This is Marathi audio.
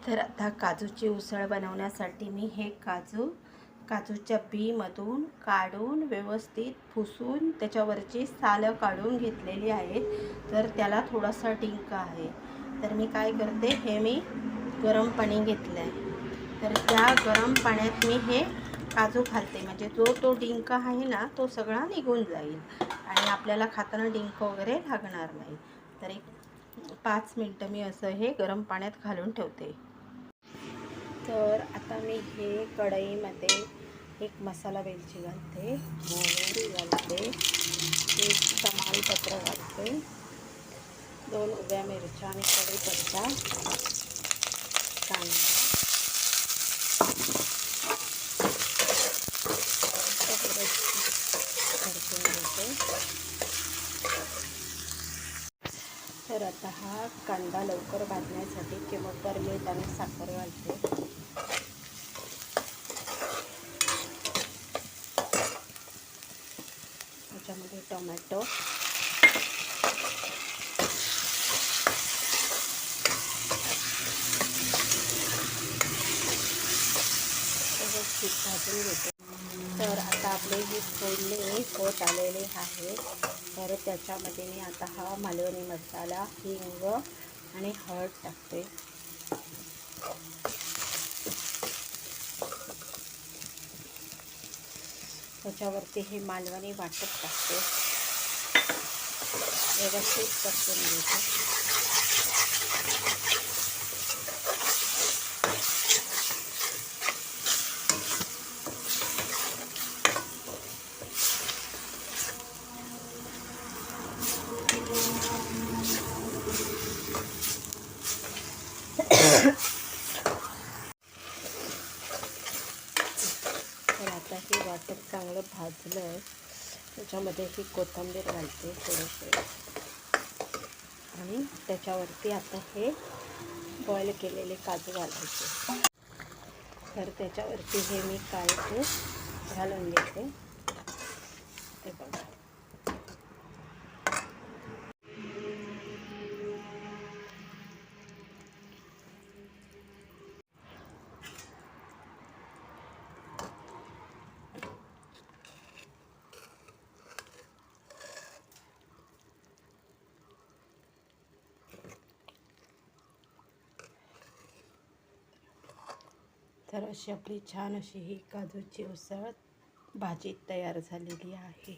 तर आता काजूची उसळ बनवण्यासाठी मी हे काजूच्या बीमधून काढून व्यवस्थित पुसून त्याच्यावरची सालं काढून घेतलेली आहेत. तर त्याला थोडासा डिंक आहे. तर मी काय करते, हे मी गरम पाणी घेतलं आहे. तर त्या गरम पाण्यात मी हे काजू घालते, म्हणजे जो तो डिंक आहे ना तो सगळा निघून जाईल आणि आपल्याला खाताना डिंक वगैरे लागणार नाही. तर एक 5 मिनटं मी असं हे गरम पाण्यात घालून ठेवते. तर आता मी हे कढईमध्ये एक मसाला वेलची घालते, मोहरी घालते, एक तमालपत्र घालते, 2 उभ्या मिरच्या आणि कढीपत्ता, कांदा, परतून घेते. तर आता हा कांदा लवकर भाजण्यासाठी चिमूटभर मीठ आणि साखर घालते. त्याच्यामध्ये टोमॅटो, व्यवस्थित भाजून घेते. तर आता आपले ही फोडणी होत आलेले आहे. तर त्याच्यामध्ये मी आता हा मालवणी मसाला, हिंग आणि हळद टाकते. त्याच्यावरती हे मालवणी वाटप टाकते, व्यवस्थित परतून घेते. तर आता हे वाटप चांगलं भाजलं आहे. त्याच्यामध्ये ही कोथिंबीर घालते थोडीशी आणि त्याच्यावरती आता हे बॉईल केलेले काजू घालायचे. तर त्याच्यावरती हे मी काजू घालून घेते. ते बघा, तर अशी आपली छान अशी ही काजूची उसळ भाजी तयार झालेली आहे.